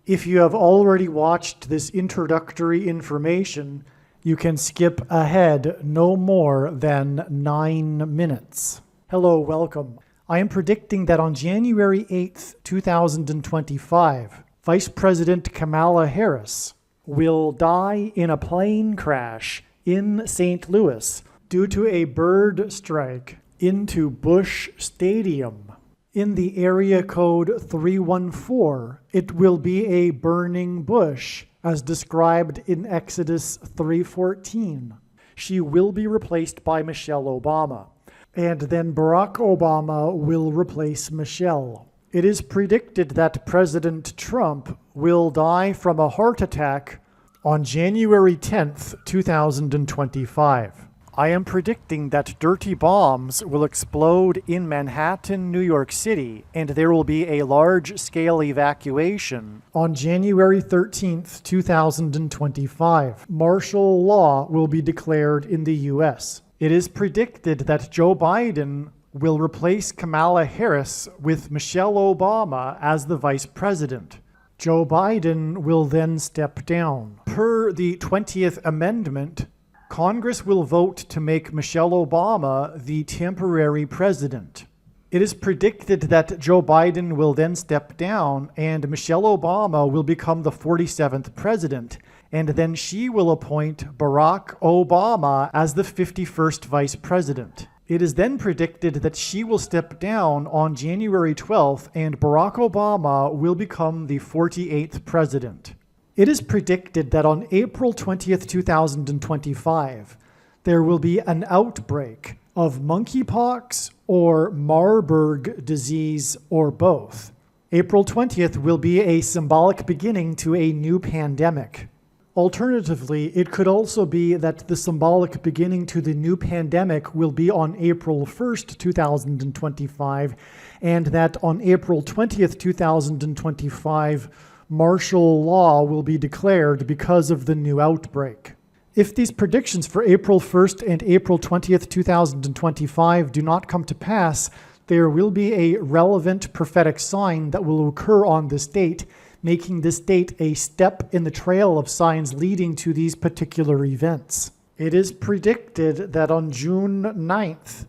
If you have already watched this introductory information, you can skip ahead no more than 9 minutes. Hello, welcome. I am predicting that on January 8th, 2025, Vice President Kamala Harris will die in a plane crash in St. Louis due to a bird strike into Busch Stadium. In the area code 314, it will be a burning bush, as described in Exodus 3:14. She will be replaced by Michelle Obama, and then Barack Obama will replace Michelle. It is predicted that President Trump will die from a heart attack on January 10th, 2025. I am predicting that dirty bombs will explode in Manhattan, New York City, and there will be a large-scale evacuation on January 13th, 2025. Martial law will be declared in the U.S. It is predicted that Joe Biden will replace Kamala Harris with Michelle Obama as the vice president. Joe Biden will then step down. Per the 20th Amendment, Congress will vote to make Michelle Obama the temporary president. It is predicted that Joe Biden will then step down and Michelle Obama will become the 47th president, and then she will appoint Barack Obama as the 51st vice president. It is then predicted that she will step down on January 12th and Barack Obama will become the 48th president. It is predicted that on April 20th, 2025, there will be an outbreak of monkeypox or Marburg disease or both. April 20th will be a symbolic beginning to a new pandemic. Alternatively, it could also be that the symbolic beginning to the new pandemic will be on April 1st, 2025, and that on April 20th, 2025, martial law will be declared because of the new outbreak. If these predictions for April 1st and April 20th, 2025 do not come to pass, there will be a relevant prophetic sign that will occur on this date, making this date a step in the trail of signs leading to these particular events. It is predicted that on June 9th,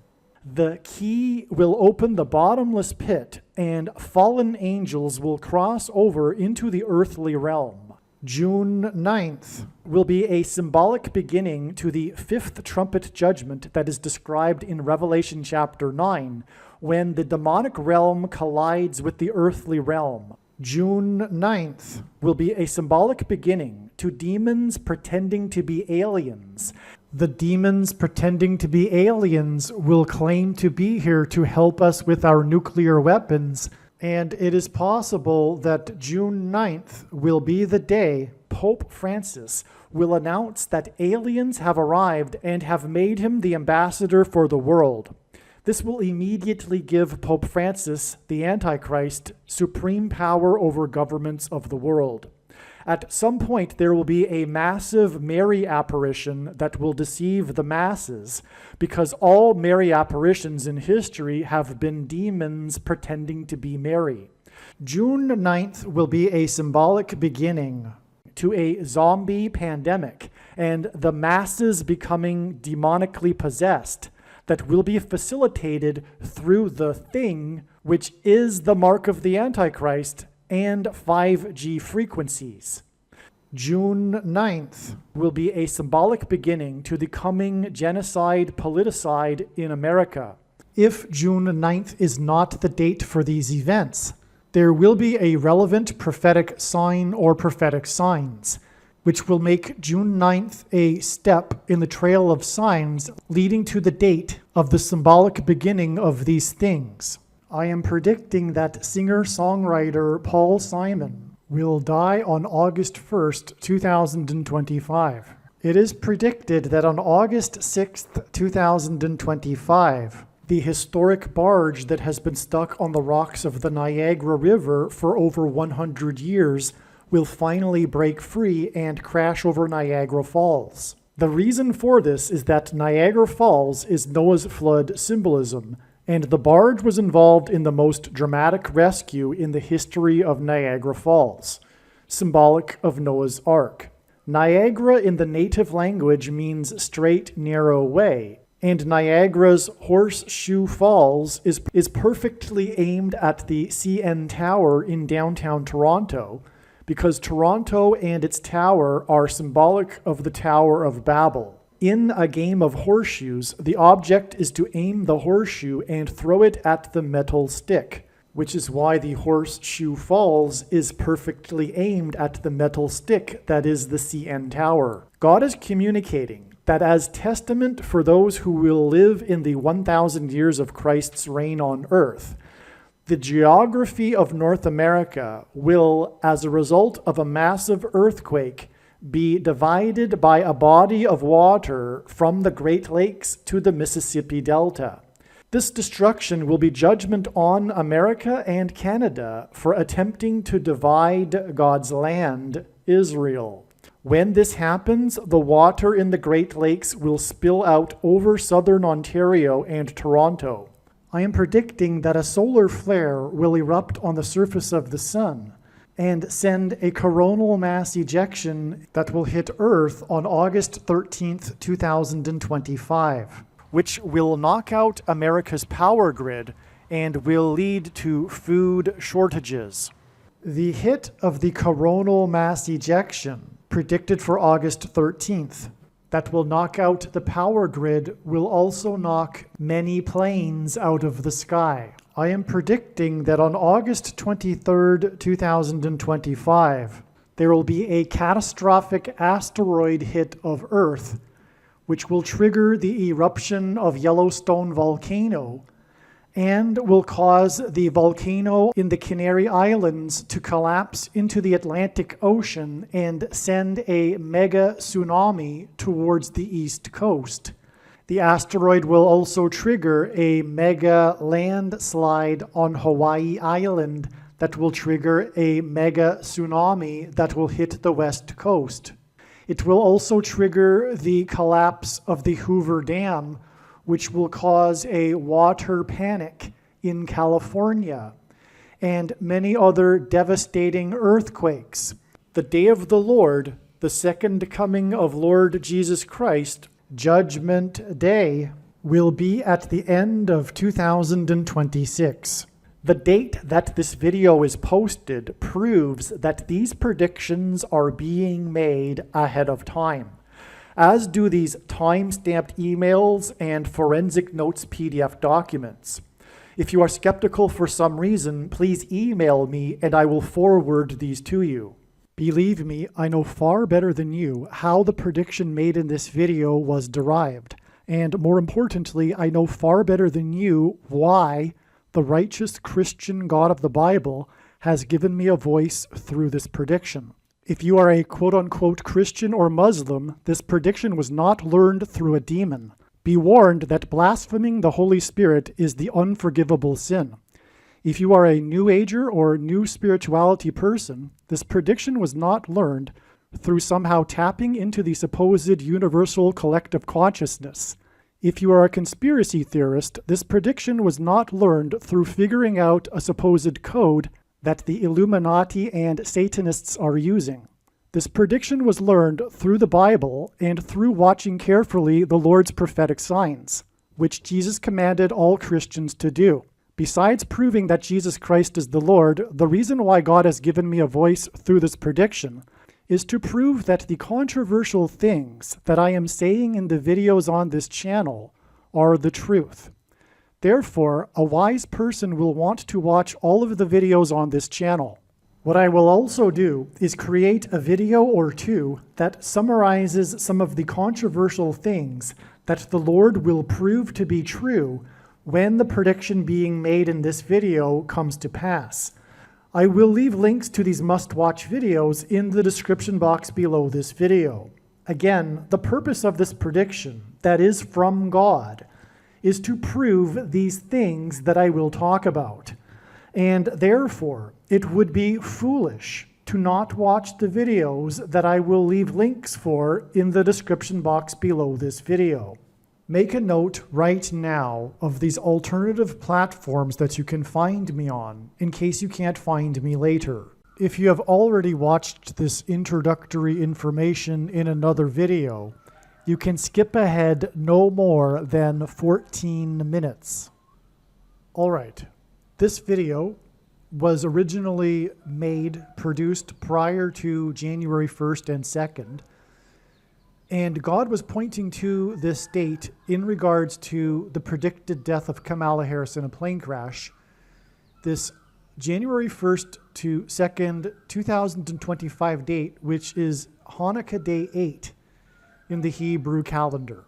the key will open the bottomless pit and fallen angels will cross over into the earthly realm. June 9th will be a symbolic beginning to the fifth trumpet judgment that is described in Revelation chapter 9, when the demonic realm collides with the earthly realm. June 9th will be a symbolic beginning to demons pretending to be aliens. The demons pretending to be aliens will claim to be here to help us with our nuclear weapons, and it is possible that June 9th will be the day Pope Francis will announce that aliens have arrived and have made him the ambassador for the world. This will immediately give Pope Francis, the Antichrist, supreme power over governments of the world. At some point, there will be a massive Mary apparition that will deceive the masses, because all Mary apparitions in history have been demons pretending to be Mary. June 9th will be a symbolic beginning to a zombie pandemic and the masses becoming demonically possessed that will be facilitated through the thing, which is the mark of the Antichrist, and 5G frequencies. June 9th will be a symbolic beginning to the coming genocide politicide in America. If June 9th is not the date for these events, there will be a relevant prophetic sign or prophetic signs, which will make June 9th a step in the trail of signs leading to the date of the symbolic beginning of these things. I am predicting that singer-songwriter Paul Simon will die on August 1st, 2025. It is predicted that on August 6th, 2025, the historic barge that has been stuck on the rocks of the Niagara River for over 100 years will finally break free and crash over Niagara Falls. The reason for this is that Niagara Falls is Noah's flood symbolism, and the barge was involved in the most dramatic rescue in the history of Niagara Falls. symbolic of Noah's Ark. Niagara in the native language means straight, narrow way, and Niagara's Horseshoe Falls is perfectly aimed at the CN Tower in downtown Toronto, because Toronto and its tower are symbolic of the Tower of Babel. In a game of horseshoes, the object is to aim the horseshoe and throw it at the metal stick, which is why the Horseshoe Falls is perfectly aimed at the metal stick that is the CN Tower. God is communicating that as testament for those who will live in the 1,000 years of Christ's reign on earth, the geography of North America will, as a result of a massive earthquake, be divided by a body of water from the Great Lakes to the Mississippi Delta. This destruction will be judgment on America and Canada for attempting to divide God's land, Israel. When this happens, the water in the Great Lakes will spill out over southern Ontario and Toronto. I am predicting that a solar flare will erupt on the surface of the sun and send a coronal mass ejection that will hit Earth on August 13th, 2025. Which will knock out America's power grid and will lead to food shortages. The hit of the coronal mass ejection, predicted for August 13th, that will knock out the power grid will also knock many planes out of the sky. I am predicting that on August 23rd, 2025, there will be a catastrophic asteroid hit of Earth, which will trigger the eruption of Yellowstone volcano and will cause the volcano in the Canary Islands to collapse into the Atlantic Ocean and send a mega tsunami towards the east coast. The asteroid will also trigger a mega landslide on Hawaii Island that will trigger a mega tsunami that will hit the west coast. It will also trigger the collapse of the Hoover Dam, which will cause a water panic in California, and many other devastating earthquakes. The day of the Lord, the second coming of Lord Jesus Christ, Judgment Day, will be at the end of 2026. The date that this video is posted proves that these predictions are being made ahead of time, as do these time-stamped emails and forensic notes PDF documents. If you are skeptical for some reason, please email me and I will forward these to you. Believe me, I know far better than you how the prediction made in this video was derived, and more importantly, I know far better than you why the righteous Christian God of the Bible has given me a voice through this prediction. If you are a quote-unquote Christian or Muslim, this prediction was not learned through a demon. Be warned that blaspheming the Holy Spirit is the unforgivable sin. If you are a New Ager or New Spirituality person, this prediction was not learned through somehow tapping into the supposed universal collective consciousness. If you are a conspiracy theorist, this prediction was not learned through figuring out a supposed code that the Illuminati and Satanists are using. This prediction was learned through the Bible and through watching carefully the Lord's prophetic signs, which Jesus commanded all Christians to do. Besides proving that Jesus Christ is the Lord, the reason why God has given me a voice through this prediction is to prove that the controversial things that I am saying in the videos on this channel are the truth. Therefore, a wise person will want to watch all of the videos on this channel. What I will also do is create a video or two that summarizes some of the controversial things that the Lord will prove to be true when the prediction being made in this video comes to pass. I will leave links to these must-watch videos in the description box below this video. Again, the purpose of this prediction, that is from God, is to prove these things that I will talk about. And therefore, it would be foolish to not watch the videos that I will leave links for in the description box below this video. Make a note right now of these alternative platforms that you can find me on, in case you can't find me later. if you have already watched this introductory information in another video, you can skip ahead no more than 14 minutes. All right, this video was originally produced prior to January 1st and 2nd, and God was pointing to this date in regards to the predicted death of Kamala Harris in a plane crash. This January 1st to 2nd, 2025 date, which is Hanukkah Day 8 in the Hebrew calendar.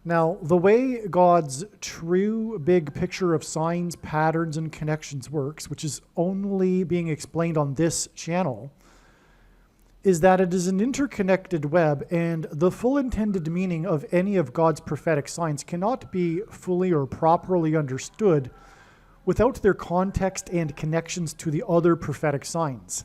Now, the way God's true big picture of signs, patterns, and connections works, which is only being explained on this channel, is that it is an interconnected web, and the full intended meaning of any of God's prophetic signs cannot be fully or properly understood without their context and connections to the other prophetic signs.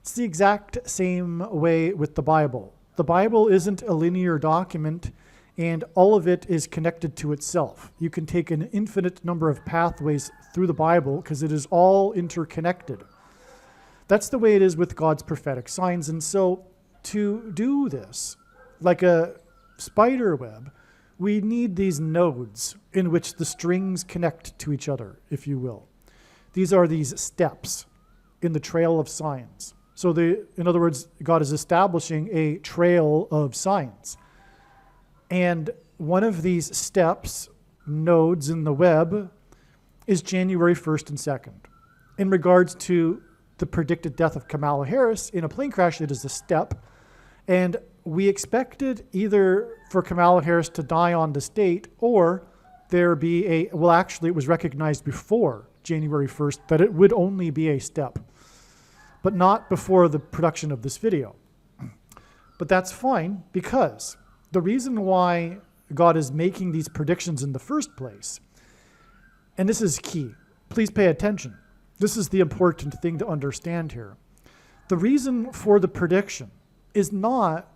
It's the exact same way with the Bible. The Bible isn't a linear document, and all of it is connected to itself. You can take an infinite number of pathways through the Bible because it is all interconnected. That's the way it is with God's prophetic signs. And so to do this, like a spider web, we need these nodes in which the strings connect to each other, if you will. These are these steps in the trail of signs. So in other words, God is establishing a trail of signs. And one of these steps, nodes in the web, is January 1st and 2nd. In regards to the predicted death of Kamala Harris in a plane crash, it is a step. And we expected either for Kamala Harris to die on this date, or there be it was recognized before January 1st that it would only be a step, but not before the production of this video. But that's fine, because the reason why God is making these predictions in the first place, and this is key, please pay attention. This is the important thing to understand here. The reason for the prediction is not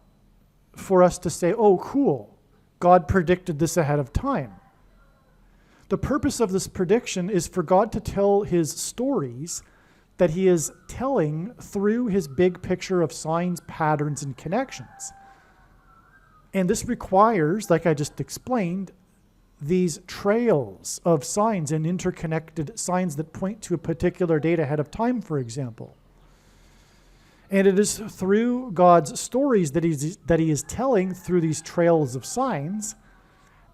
for us to say, oh, cool, God predicted this ahead of time. The purpose of this prediction is for God to tell his stories that he is telling through his big picture of signs, patterns, and connections. And this requires, like I just explained, these trails of signs and interconnected signs that point to a particular date ahead of time, for example. And it is through God's stories that he is telling through these trails of signs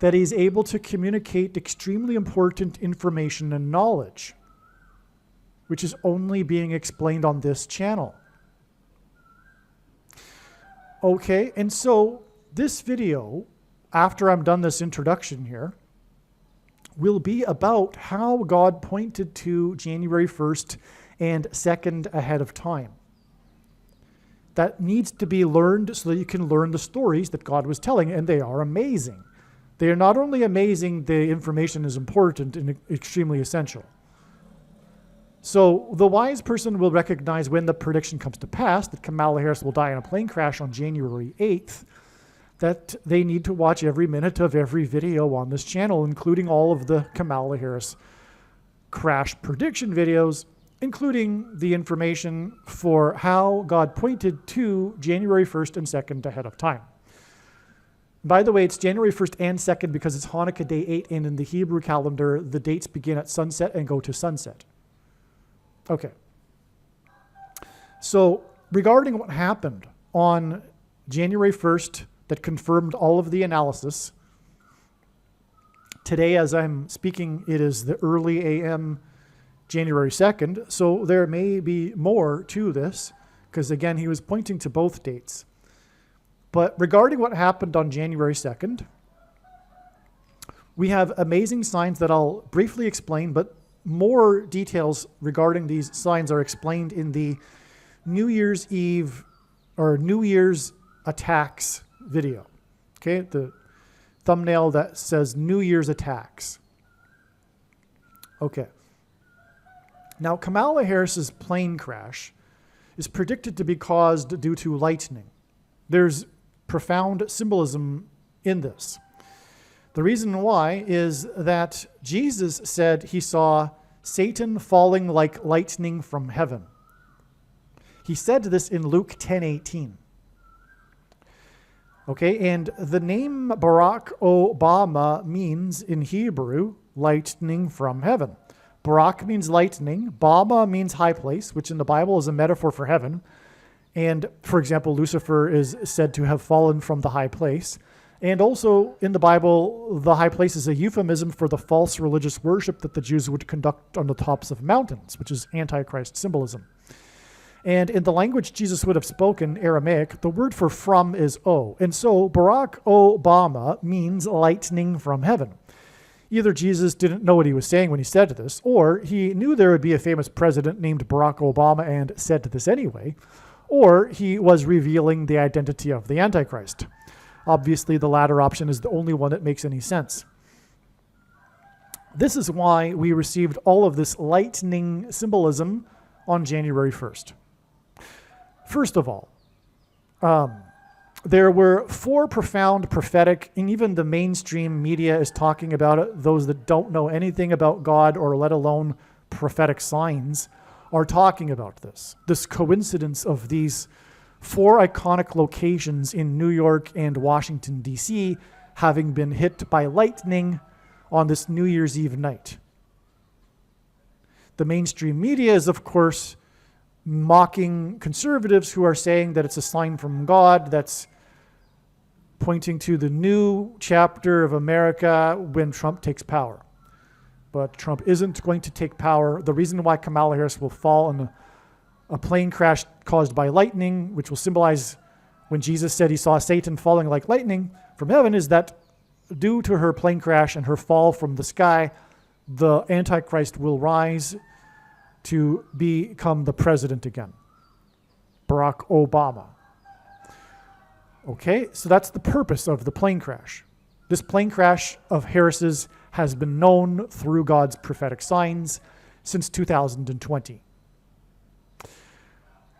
that he's able to communicate extremely important information and knowledge, which is only being explained on this channel. Okay, and so this video, after I'm done this introduction here, will be about how God pointed to January 1st and 2nd ahead of time. That needs to be learned so that you can learn the stories that God was telling, and they are amazing. They are not only amazing, the information is important and extremely essential. So the wise person will recognize when the prediction comes to pass that Kamala Harris will die in a plane crash on January 8th, that they need to watch every minute of every video on this channel, including all of the Kamala Harris crash prediction videos, including the information for how God pointed to January 1st and 2nd ahead of time. By the way, it's January 1st and 2nd because it's Hanukkah Day 8, and in the Hebrew calendar, the dates begin at sunset and go to sunset. Okay. So regarding what happened on January 1st that confirmed all of the analysis, today as I'm speaking, it is the early AM January 2nd, so there may be more to this, because again, he was pointing to both dates. But regarding what happened on January 2nd, we have amazing signs that I'll briefly explain, but more details regarding these signs are explained in the New Year's Eve or New Year's attacks video. Okay, the thumbnail that says New Year's attacks. Okay. Now, Kamala Harris's plane crash is predicted to be caused due to lightning. There's profound symbolism in this. The reason why is that Jesus said he saw Satan falling like lightning from heaven. He said this in Luke 10:18. Okay, and the name Barack Obama means in Hebrew, lightning from heaven. Barak means lightning. Bama means high place, which in the Bible is a metaphor for heaven. And, for example, Lucifer is said to have fallen from the high place. And also, in the Bible, the high place is a euphemism for the false religious worship that the Jews would conduct on the tops of mountains, which is Antichrist symbolism. And in the language Jesus would have spoken, Aramaic, the word for from is O. And so Barack Obama means lightning from heaven. Either Jesus didn't know what he was saying when he said this, or he knew there would be a famous president named Barack Obama and said this anyway, or he was revealing the identity of the Antichrist. Obviously, the latter option is the only one that makes any sense. This is why we received all of this lightning symbolism on January 1st. First of all, there were 4 profound prophetic, and even the mainstream media is talking about it. Those that don't know anything about God or let alone prophetic signs are talking about this. This coincidence of these 4 iconic locations in New York and Washington, D.C. having been hit by lightning on this New Year's Eve night. The mainstream media is, of course, mocking conservatives who are saying that it's a sign from God that's pointing to the new chapter of America when Trump takes power. But Trump isn't going to take power. The reason why Kamala Harris will fall in a plane crash caused by lightning, which will symbolize when Jesus said he saw Satan falling like lightning from heaven, is that due to her plane crash and her fall from the sky, the Antichrist will rise to become the president again. Barack Obama. Okay, so that's the purpose of the plane crash. This plane crash of Harris's has been known through God's prophetic signs since 2020.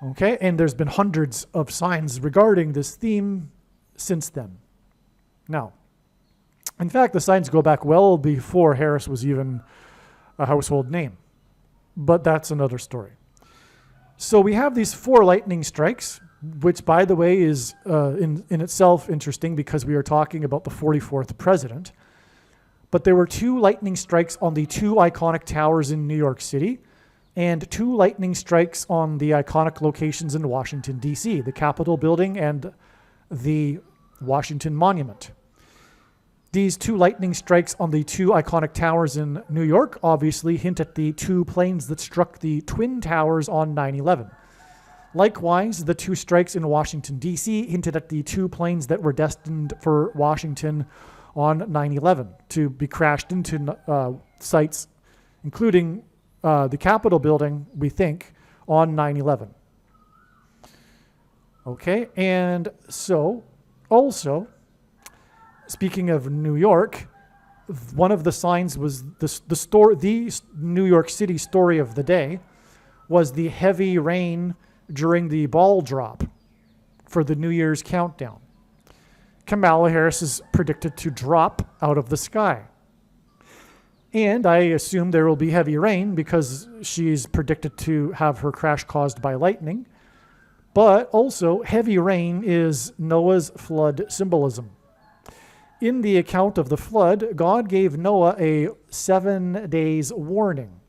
Okay, and there's been hundreds of signs regarding this theme since then. Now, in fact, the signs go back well before Harris was even a household name. But that's another story. So we have these 4 lightning strikes, which, by the way, is in itself interesting because we are talking about the 44th president. But there were 2 lightning strikes on the 2 iconic towers in New York City and 2 lightning strikes on the iconic locations in Washington, D.C., the Capitol building and the Washington Monument. These 2 lightning strikes on the 2 iconic towers in New York obviously hint at the 2 planes that struck the Twin Towers on 9/11. Likewise, the 2 strikes in Washington, D.C. hinted at the 2 planes that were destined for Washington on 9/11 to be crashed into sites, including the Capitol building, we think, on 9/11. Okay, and so also, speaking of New York, one of the signs was the New York City story of the day was the heavy rain during the ball drop for the New Year's countdown. Kamala Harris is predicted to drop out of the sky. And I assume there will be heavy rain because she's predicted to have her crash caused by lightning. But also, heavy rain is Noah's flood symbolism. In the account of the flood, God gave Noah a 7 days warning.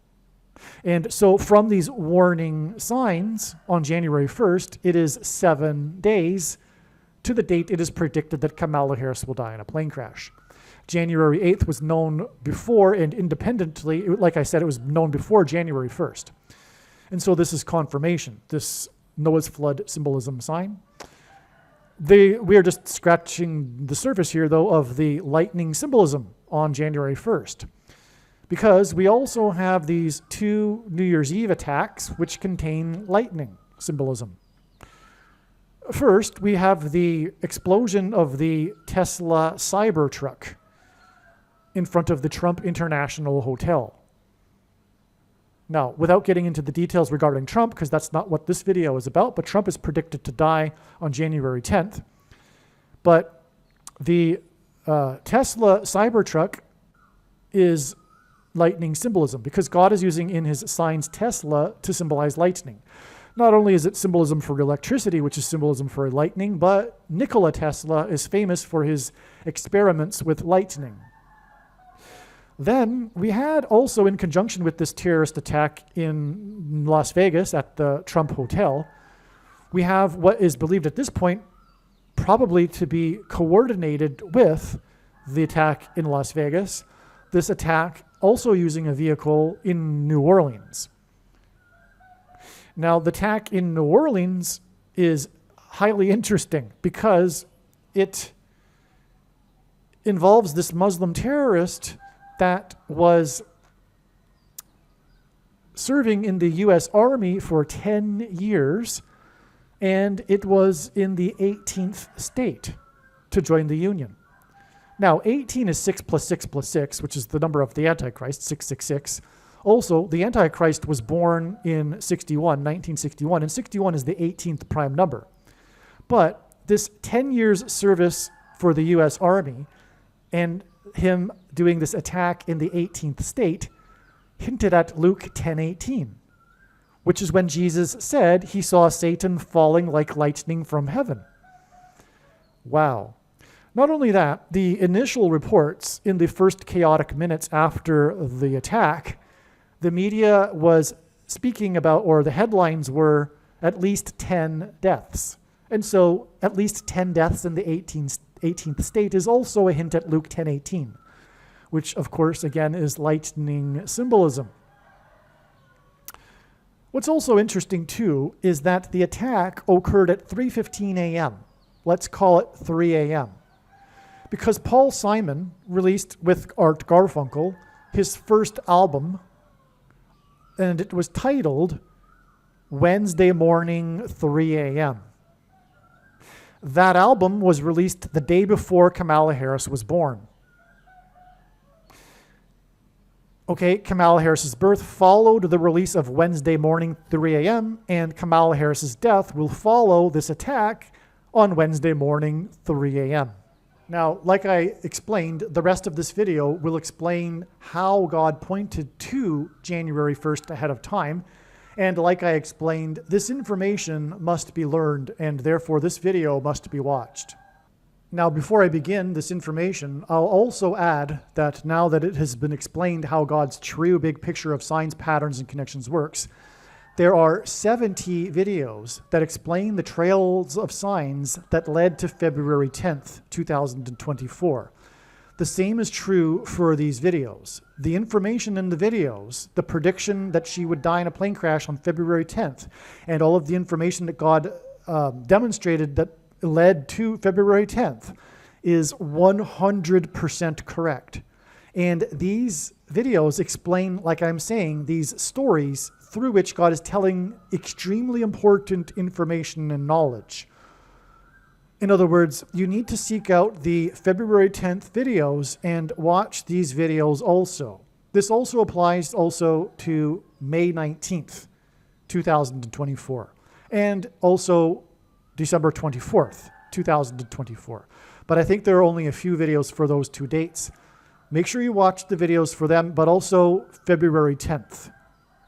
And so from these warning signs on January 1st, it is 7 days to the date it is predicted that Kamala Harris will die in a plane crash. January 8th was known before, and independently, like I said, it was known before January 1st. And so this is confirmation, this Noah's flood symbolism sign. We are just scratching the surface here, though, of the lightning symbolism on January 1st. Because we also have these 2 New Year's Eve attacks which contain lightning symbolism. First, we have the explosion of the Tesla Cybertruck in front of the Trump International Hotel. Now, without getting into the details regarding Trump, because that's not what this video is about, but Trump is predicted to die on January 10th. But the Tesla Cybertruck is lightning symbolism because God is using in his signs Tesla to symbolize lightning. Not only is it symbolism for electricity, which is symbolism for lightning, but Nikola Tesla is famous for his experiments with lightning. Then we had also, in conjunction with this terrorist attack in Las Vegas at the Trump Hotel, we have what is believed at this point probably to be coordinated with the attack in Las Vegas, this attack also using a vehicle in New Orleans. Now, the attack in New Orleans is highly interesting because it involves this Muslim terrorist that was serving in the U.S. Army for 10 years, and it was in the 18th state to join the Union. Now, 18 is 6 plus 6 plus 6, which is the number of the Antichrist, 666. Also, the Antichrist was born in 1961, and 61 is the 18th prime number. But this 10 years service for the U.S. Army and him doing this attack in the 18th state hinted at Luke 10:18, which is when Jesus said he saw Satan falling like lightning from heaven. Wow. Not only that, the initial reports in the first chaotic minutes after the attack, the media was speaking about, or the headlines were, at least 10 deaths. And so at least 10 deaths in the 18th state is also a hint at Luke 10:18, which of course again is lightning symbolism. What's also interesting too is that the attack occurred at 3:15 a.m. Let's call it 3 a.m. Because Paul Simon released with Art Garfunkel his first album, and it was titled Wednesday Morning 3 a.m. That album was released the day before Kamala Harris was born. Okay, Kamala Harris's birth followed the release of Wednesday Morning 3 a.m., and Kamala Harris's death will follow this attack on Wednesday morning 3 a.m. Now, like I explained, the rest of this video will explain how God pointed to January 1st ahead of time. And like I explained, this information must be learned, and therefore this video must be watched. Now, before I begin this information, I'll also add that now that it has been explained how God's true big picture of signs, patterns, and connections works, there are 70 videos that explain the trails of signs that led to February 10th, 2024. The same is true for these videos. The information in the videos, the prediction that she would die in a plane crash on February 10th, and all of the information that God demonstrated that led to February 10th is 100% correct. And these videos explain, like I'm saying, these stories through which God is telling extremely important information and knowledge. In other words, you need to seek out the February 10th videos and watch these videos also. This also applies also to May 19th, 2024, and also December 24th, 2024. But I think there are only a few videos for those two dates. Make sure you watch the videos for them, but also February 10th.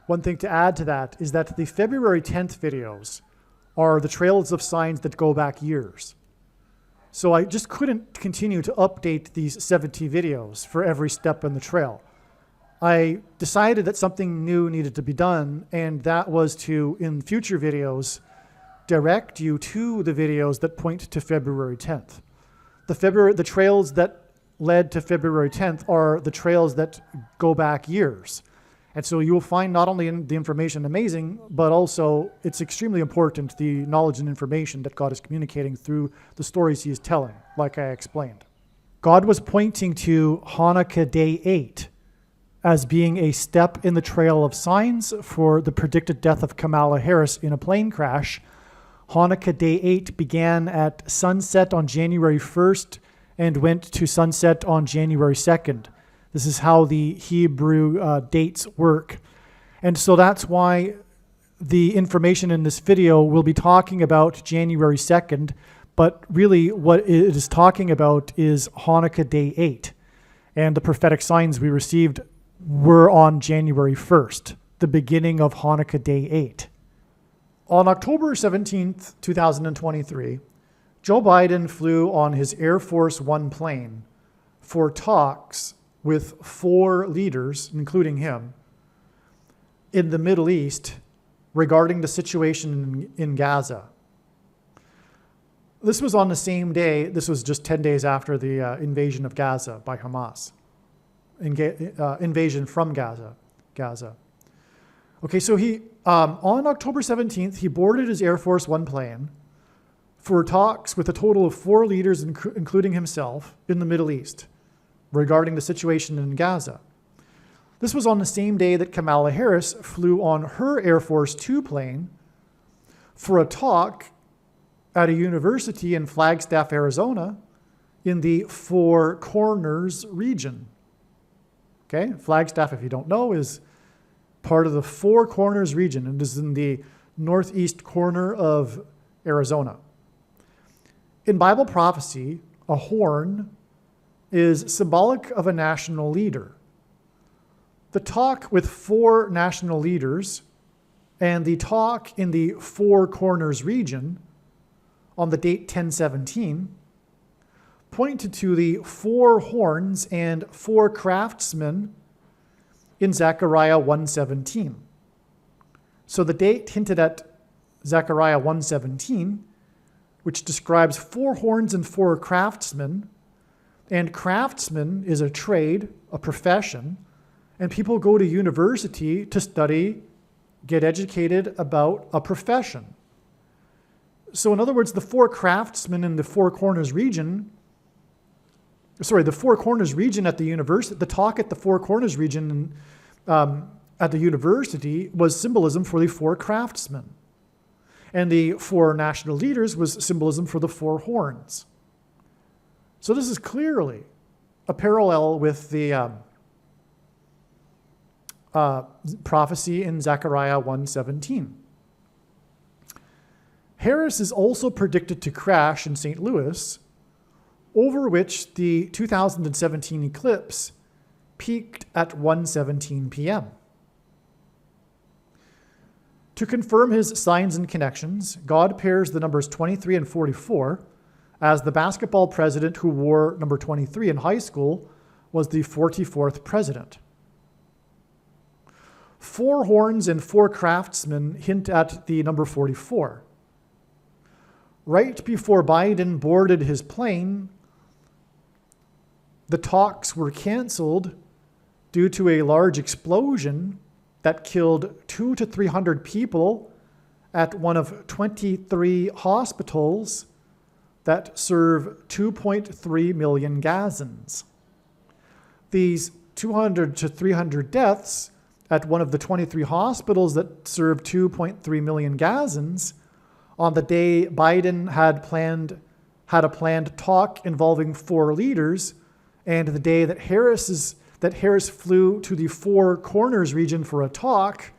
One thing to add to that is that the February 10th videos are the trails of signs that go back years. So I just couldn't continue to update these 70 videos for every step in the trail. I decided that something new needed to be done, and that was to, in future videos, direct you to the videos that point to February 10th. The trails that led to February 10th are the trails that go back years. And so you will find not only the information amazing, but also it's extremely important, the knowledge and information that God is communicating through the stories he is telling, like I explained. God was pointing to Hanukkah Day 8 as being a step in the trail of signs for the predicted death of Kamala Harris in a plane crash. Hanukkah Day 8 began at sunset on January 1st and went to sunset on January 2nd. This is how the Hebrew dates work. And so that's why the information in this video will be talking about January 2nd, but really what it is talking about is Hanukkah Day 8. And the prophetic signs we received were on January 1st, the beginning of Hanukkah Day 8. On October 17th, 2023, Joe Biden flew on his Air Force One plane for talks with 4 leaders, including him, in the Middle East regarding the situation in Gaza. This was on the same day, this was just 10 days after the invasion of Gaza by Hamas. Invasion from Gaza. Okay, so he, on October 17th, he boarded his Air Force One plane for talks with a total of 4 leaders, including himself, in the Middle East regarding the situation in Gaza. This was on the same day that Kamala Harris flew on her Air Force Two plane for a talk at a university in Flagstaff, Arizona, in the Four Corners region. Okay, Flagstaff, if you don't know, is part of the Four Corners region. It is in the northeast corner of Arizona. In Bible prophecy, a horn is symbolic of a national leader. The talk with 4 national leaders and the talk in the Four Corners region on the date 10/17 pointed to the 4 horns and 4 craftsmen in Zechariah 1:17. So the date hinted at Zechariah 1:17, which describes 4 horns and 4 craftsmen. And craftsman is a trade, a profession, and people go to university to study, get educated about a profession. So in other words, the 4 craftsmen in the Four Corners region, the Four Corners region at the university, the talk at the Four Corners region at the university was symbolism for the 4 craftsmen. And the 4 national leaders was symbolism for the 4 horns. So this is clearly a parallel with the prophecy in Zechariah 1:17. Harris is also predicted to crash in St. Louis, over which the 2017 eclipse peaked at 1:17 p.m. To confirm his signs and connections, God pairs the numbers 23 and 44, as the basketball president who wore number 23 in high school was the 44th president. 4 horns and 4 craftsmen hint at the number 44. Right before Biden boarded his plane, the talks were canceled due to a large explosion that killed 200 to 300 people at one of 23 hospitals that serve 2.3 million Gazans. These 200 to 300 deaths at one of the 23 hospitals that serve 2.3 million Gazans on the day Biden had a planned talk involving 4 leaders, and the day that Harris flew to the Four Corners region for a talk,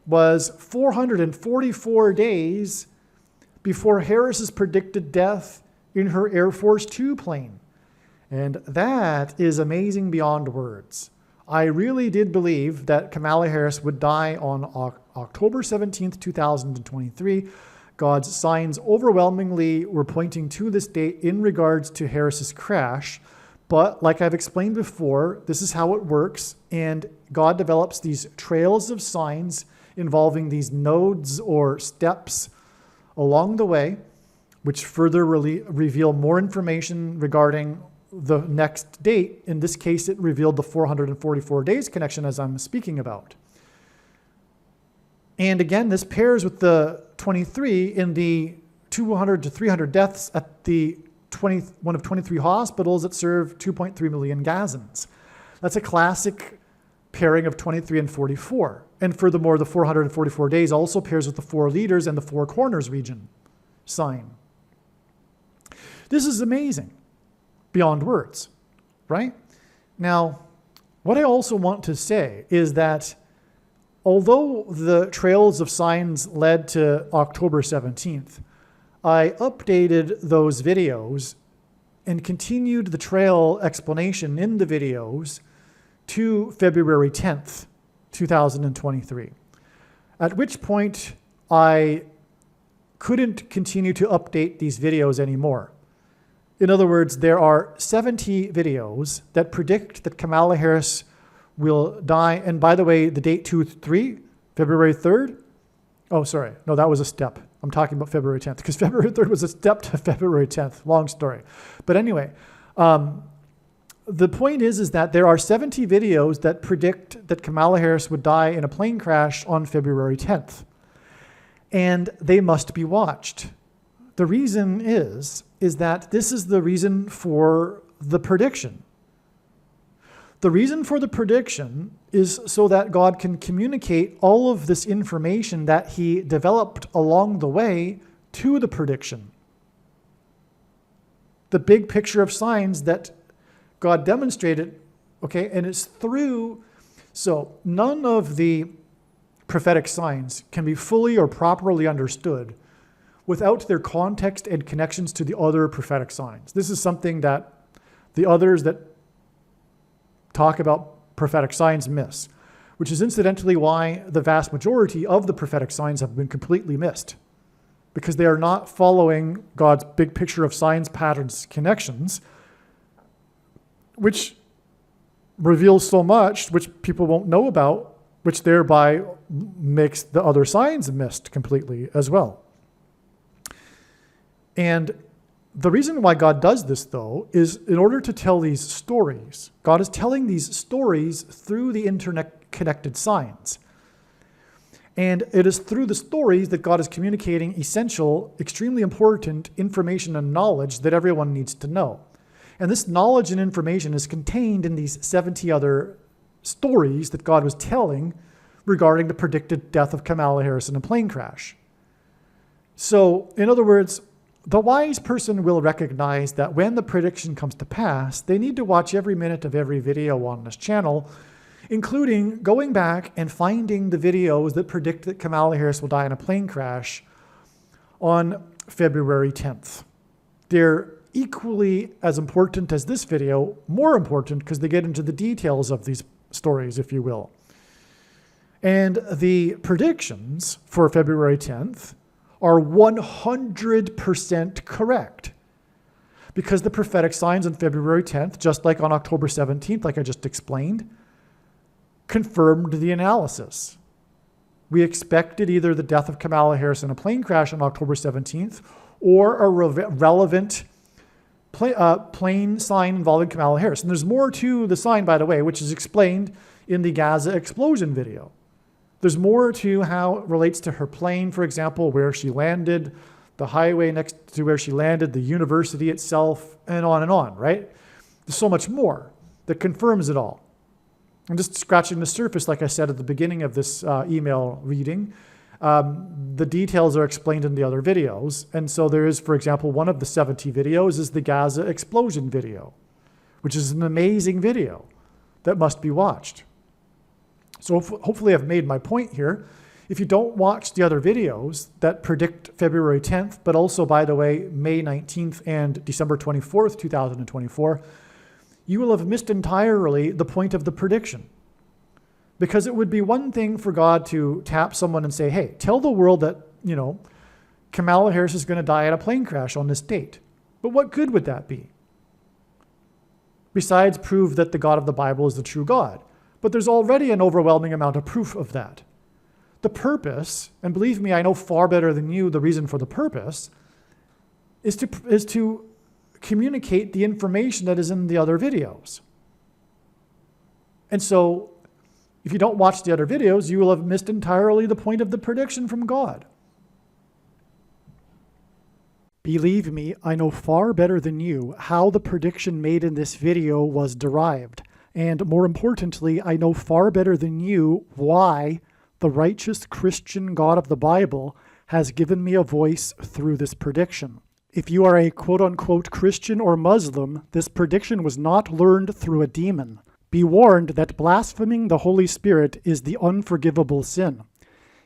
was 444 days before Harris's predicted death in her Air Force Two plane. And that is amazing beyond words. I really did believe that Kamala Harris would die on October 17th, 2023. God's signs overwhelmingly were pointing to this date in regards to Harris's crash. But like I've explained before, this is how it works. And God develops these trails of signs involving these nodes or steps along the way, which further reveal more information regarding the next date. In this case, it revealed the 444 days connection, as I'm speaking about. And again, this pairs with the 23 in the 200 to 300 deaths at one of 23 hospitals that serve 2.3 million Gazans. That's a classic pairing of 23 and 44. And furthermore, the 444 days also pairs with the 4 leaders and the Four Corners region sign. This is amazing beyond words, right? Now, what I also want to say is that although the trails of signs led to October 17th, I updated those videos and continued the trail explanation in the videos to February 10th, 2023, at which point I couldn't continue to update these videos anymore. In other words, there are 70 videos that predict that Kamala Harris will die. And by the way, the date 2-3, February 3rd. Oh, sorry. No, that was a step. I'm talking about February 10th because February 3rd was a step to February 10th. Long story. But anyway, the point is that there are 70 videos that predict that Kamala Harris would die in a plane crash on February 10th. And they must be watched. The reason is that this is the reason for the prediction. The reason for the prediction is so that God can communicate all of this information that he developed along the way to the prediction. The big picture of signs that God demonstrated, okay, and it's through, so none of the prophetic signs can be fully or properly understood without their context and connections to the other prophetic signs. This is something that the others that talk about prophetic signs miss, which is incidentally why the vast majority of the prophetic signs have been completely missed, because they are not following God's big picture of signs, patterns, connections, which reveals so much which people won't know about, which thereby makes the other signs missed completely as well. And the reason why God does this, though, is in order to tell these stories. God is telling these stories through the internet-connected signs. And it is through the stories that God is communicating essential, extremely important information and knowledge that everyone needs to know. And this knowledge and information is contained in these 70 other stories that God was telling regarding the predicted death of Kamala Harris in a plane crash. So, in other words, the wise person will recognize that when the prediction comes to pass, they need to watch every minute of every video on this channel, including going back and finding the videos that predict that Kamala Harris will die in a plane crash on February 10th. They're equally as important as this video, more important because they get into the details of these stories, if you will. And the predictions for February 10th are 100% correct, because the prophetic signs on February 10th, just like on October 17th, like I just explained, confirmed the analysis. We expected either the death of Kamala Harris in a plane crash on October 17th or a relevant plane sign involving Kamala Harris. And there's more to the sign, by the way, which is explained in the Gaza explosion video. There's more to how it relates to her plane, for example, where she landed, the highway next to where she landed, the university itself, and on, right? There's so much more that confirms it all. I'm just scratching the surface, like I said at the beginning of this email reading. The details are explained in the other videos. And so there is, for example, one of the 70 videos is the Gaza explosion video, which is an amazing video that must be watched. So hopefully I've made my point here. If you don't watch the other videos that predict February 10th, but also, by the way, May 19th and December 24th, 2024, you will have missed entirely the point of the prediction. Because it would be one thing for God to tap someone and say, hey, tell the world that, Kamala Harris is going to die in a plane crash on this date. But what good would that be? Besides prove that the God of the Bible is the true God. But there's already an overwhelming amount of proof of that. The purpose, and believe me, I know far better than you the reason for the purpose, is to communicate the information that is in the other videos. And so, if you don't watch the other videos, you will have missed entirely the point of the prediction from God. Believe me, I know far better than you how the prediction made in this video was derived. And more importantly, I know far better than you why the righteous Christian God of the Bible has given me a voice through this prediction. If you are a quote-unquote Christian or Muslim, this prediction was not learned through a demon. Be warned that blaspheming the Holy Spirit is the unforgivable sin.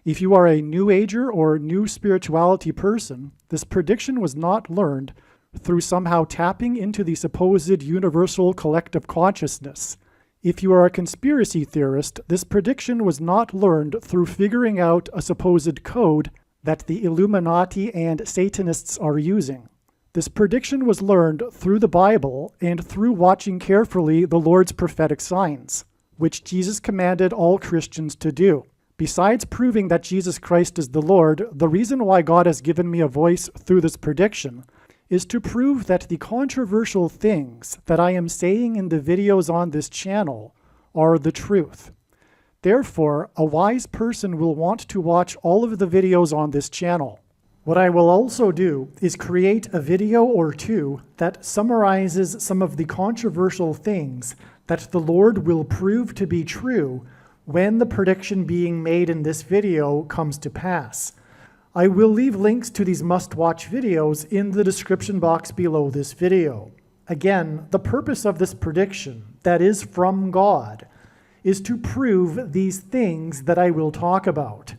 If you are a New Ager or New Spirituality person, this prediction was not learned through somehow tapping into the supposed universal collective consciousness. If you are a conspiracy theorist, this prediction was not learned through figuring out a supposed code that the Illuminati and Satanists are using. This prediction was learned through the Bible and through watching carefully the Lord's prophetic signs, which Jesus commanded all Christians to do. Besides proving that Jesus Christ is the Lord, the reason why God has given me a voice through this prediction is to prove that the controversial things that I am saying in the videos on this channel are the truth. Therefore, a wise person will want to watch all of the videos on this channel. What I will also do is create a video or two that summarizes some of the controversial things that the Lord will prove to be true when the prediction being made in this video comes to pass. I will leave links to these must-watch videos in the description box below this video. Again, the purpose of this prediction, that is from God, is to prove these things that I will talk about.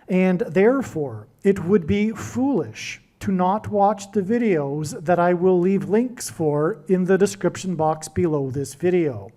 And therefore, it would be foolish to not watch the videos that I will leave links for in the description box below this video.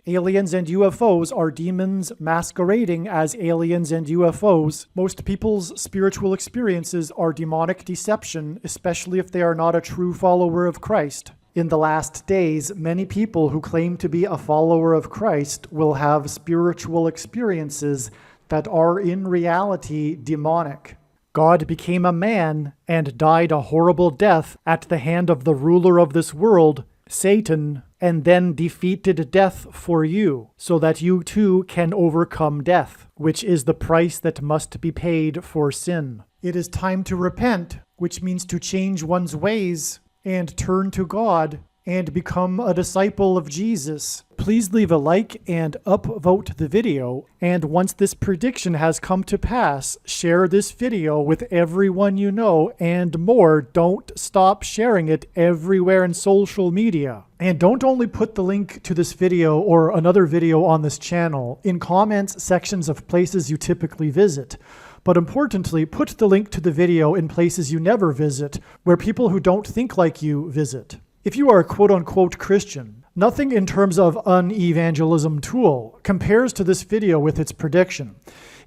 Aliens and UFOs are demons masquerading as aliens and UFOs. Most people's spiritual experiences are demonic deception, especially if they are not a true follower of Christ. In the last days, many people who claim to be a follower of Christ will have spiritual experiences that are in reality demonic. God became a man and died a horrible death at the hand of the ruler of this world, Satan, and then defeated death for you, so that you too can overcome death, which is the price that must be paid for sin. It is time to repent, which means to change one's ways and turn to God and become a disciple of Jesus. Please leave a like and upvote the video, and once this prediction has come to pass, share this video with everyone you know, and more, don't stop sharing it everywhere in social media. And don't only put the link to this video or another video on this channel in comments sections of places you typically visit, but importantly, put the link to the video in places you never visit, where people who don't think like you visit. If you are a quote-unquote Christian, nothing in terms of an evangelism tool compares to this video with its prediction.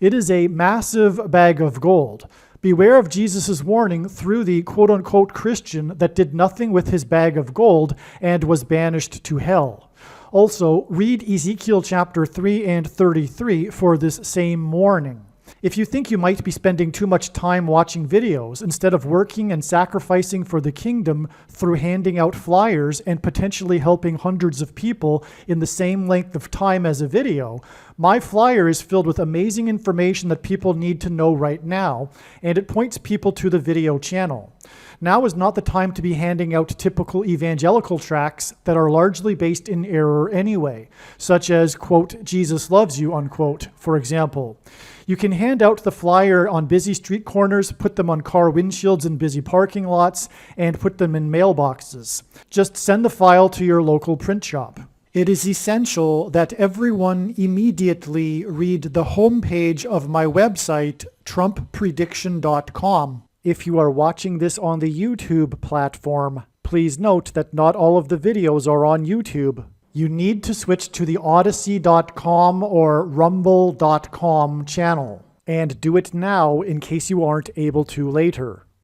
It is a massive bag of gold. Beware of Jesus' warning through the quote-unquote Christian that did nothing with his bag of gold and was banished to hell. Also, read Ezekiel chapter 3 and 33 for this same warning. If you think you might be spending too much time watching videos instead of working and sacrificing for the kingdom through handing out flyers and potentially helping hundreds of people in the same length of time as a video, my flyer is filled with amazing information that people need to know right now, and it points people to the video channel. Now is not the time to be handing out typical evangelical tracts that are largely based in error anyway, such as, quote, Jesus loves you, unquote, for example. You can hand out the flyer on busy street corners, put them on car windshields in busy parking lots, and put them in mailboxes. Just send the file to your local print shop. It is essential that everyone immediately read the homepage of my website, TrumpPrediction.com. If you are watching this on the YouTube platform, please note that not all of the videos are on YouTube. You need to switch to the Odyssey.com or Rumble.com channel, and do it now in case you aren't able to later.